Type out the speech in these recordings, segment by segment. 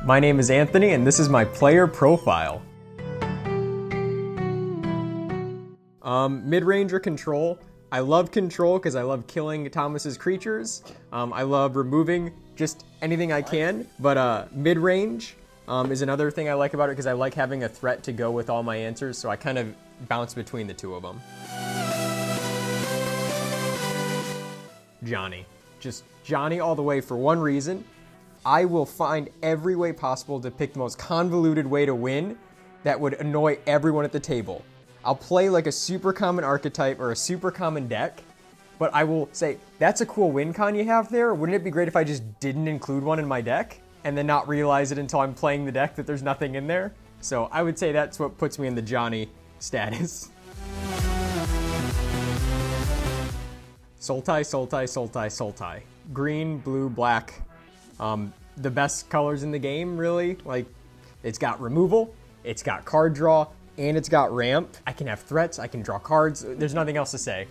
My name is Anthony, and this is my player profile. Mid-range or control. I love control because I love killing Thomas's creatures. I love removing just anything I can, but mid-range is another thing I like about it because I like having a threat to go with all my answers, so I kind of bounce between the two of them. Johnny. Just Johnny all the way for one reason. I will find every way possible to pick the most convoluted way to win that would annoy everyone at the table. I'll play like a super common archetype or a super common deck, but I will say, that's a cool win con you have there. Wouldn't it be great if I just didn't include one in my deck and then not realize it until I'm playing the deck that there's nothing in there? So I would say that's what puts me in the Johnny status. Sultai, Sultai, Sultai, Sultai. Green, blue, black. The best colors in the game, really. Like, it's got removal, it's got card draw, and it's got ramp. I can have threats, I can draw cards. There's nothing else to say.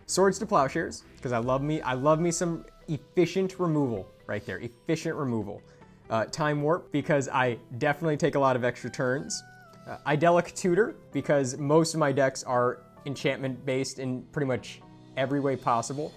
Swords to Plowshares, because I love me some efficient removal right there. Efficient removal. Time Warp, because I definitely take a lot of extra turns. Idyllic Tutor, because most of my decks are enchantment based in pretty much every way possible.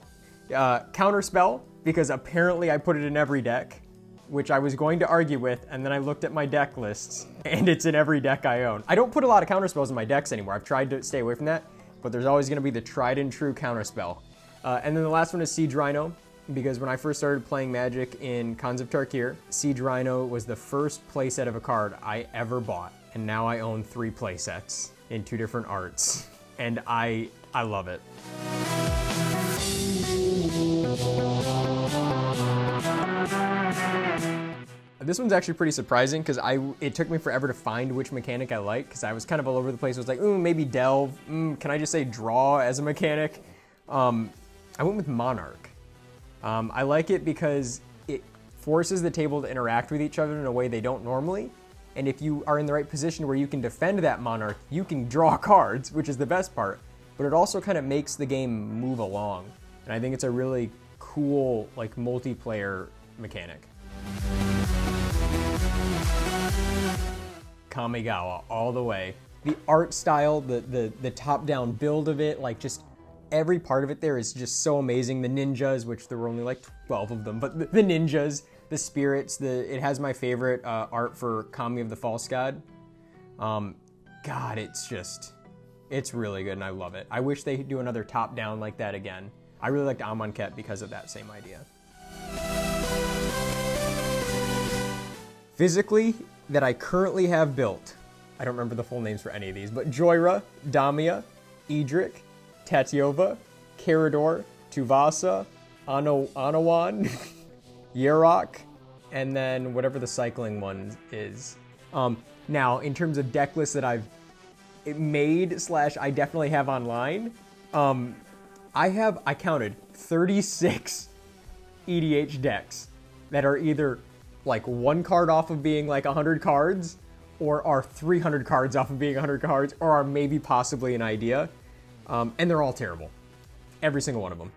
Counterspell, because apparently I put it in every deck, which I was going to argue with, and then I looked at my deck lists, and it's in every deck I own. I don't put a lot of counterspells in my decks anymore. I've tried to stay away from that, but there's always going to be the tried and true counterspell. And then the last one is Siege Rhino, because when I first started playing Magic in Khans of Tarkir, Siege Rhino was the first playset of a card I ever bought, and now I own 3 playsets in 2 different arts, and I love it. This one's actually pretty surprising because it took me forever to find which mechanic I like because I was kind of all over the place. I was like, ooh, maybe Delve. Can I just say draw as a mechanic? I went with Monarch. I like it because it forces the table to interact with each other in a way they don't normally. And if you are in the right position where you can defend that Monarch, you can draw cards, which is the best part. But it also kind of makes the game move along. And I think it's a really cool, like, multiplayer mechanic. Kamigawa, all the way. The art style, the top-down build of it, like, just every part of it there is just so amazing. The ninjas, which there were only like 12 of them, but the ninjas, the spirits, it has my favorite art for Kami of the False God. God, it's really good and I love it. I wish they do another top-down like that again. I really liked Amonkhet because of that same idea. Physically, that I currently have built, I don't remember the full names for any of these, but Joyra, Damia, Edric, Tatyova, Carador, Tuvasa, Anawan, Yerok, and then whatever the cycling one is. Now, in terms of deck lists that I've made / I definitely have online, I counted 36 EDH decks that are either like 1 card off of being like 100 cards, or are 300 cards off of being 100 cards, or are maybe possibly an idea. And they're all terrible. Every single one of them.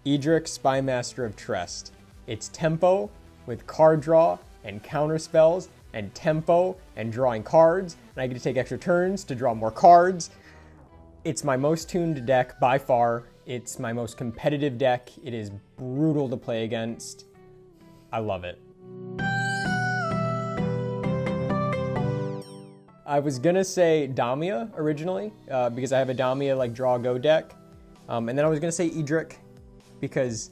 Edric, Spymaster of Trest. It's tempo with card draw and counter spells and tempo and drawing cards, and I get to take extra turns to draw more cards. It's my most tuned deck by far. It's my most competitive deck. It is brutal to play against. I love it. I was gonna say Damia originally, because I have a Damia like draw go deck. And then I was gonna say Edric, because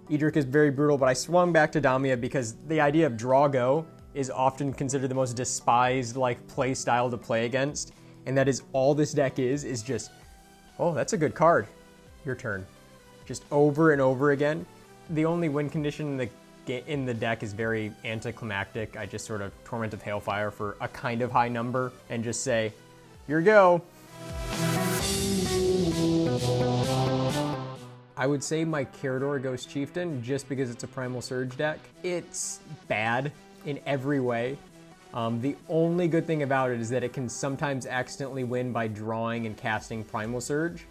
Edric is very brutal, but I swung back to Damia because the idea of draw go is often considered the most despised like play style to play against. And that is all this deck is just, oh, that's a good card. Your turn. Just over and over again. The only win condition in the deck is very anticlimactic. I just sort of Torment of Hailfire for a kind of high number and just say, here go. I would say my Carador Ghost Chieftain just because it's a Primal Surge deck. It's bad in every way. The only good thing about it is that it can sometimes accidentally win by drawing and casting Primal Surge.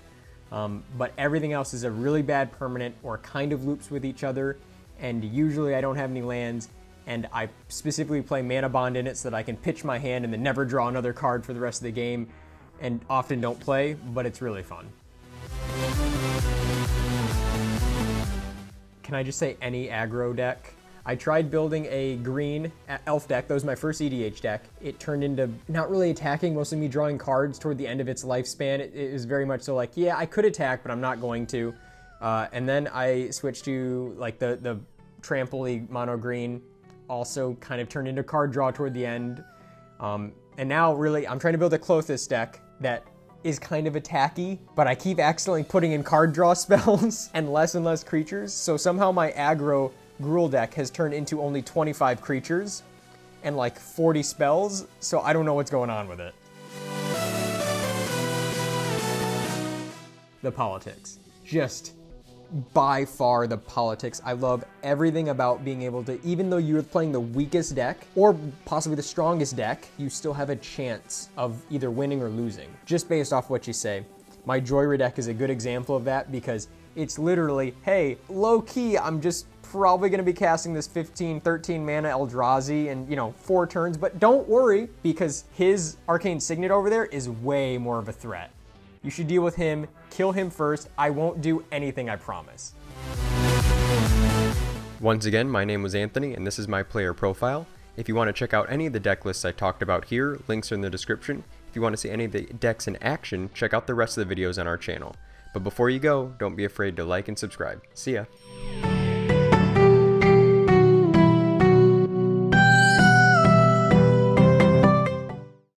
But everything else is a really bad permanent or kind of loops with each other, and usually I don't have any lands, and I specifically play Mana Bond in it so that I can pitch my hand and then never draw another card for the rest of the game, and often don't play, but it's really fun. Can I just say any aggro deck? I tried building a green elf deck. That was my first EDH deck. It turned into not really attacking, mostly me drawing cards toward the end of its lifespan. It was very much so like, yeah, I could attack, but I'm not going to. And then I switched to like the trample mono green, also kind of turned into card draw toward the end. And now really, I'm trying to build a Klothys deck that is kind of attacky, but I keep accidentally putting in card draw spells and less creatures. So somehow my aggro Gruul deck has turned into only 25 creatures and like 40 spells, so I don't know what's going on with it. The politics. Just by far the politics. I love everything about being able to, even though you're playing the weakest deck, or possibly the strongest deck, you still have a chance of either winning or losing, just based off what you say. My Joyra deck is a good example of that because it's literally, hey, low-key, I'm just probably going to be casting this 13 mana Eldrazi in, 4 turns, but don't worry, because his Arcane Signet over there is way more of a threat. You should deal with him, kill him first. I won't do anything, I promise. Once again, my name was Anthony, and this is my player profile. If you want to check out any of the deck lists I talked about here, links are in the description. If you want to see any of the decks in action, check out the rest of the videos on our channel. But before you go, don't be afraid to like and subscribe. See ya!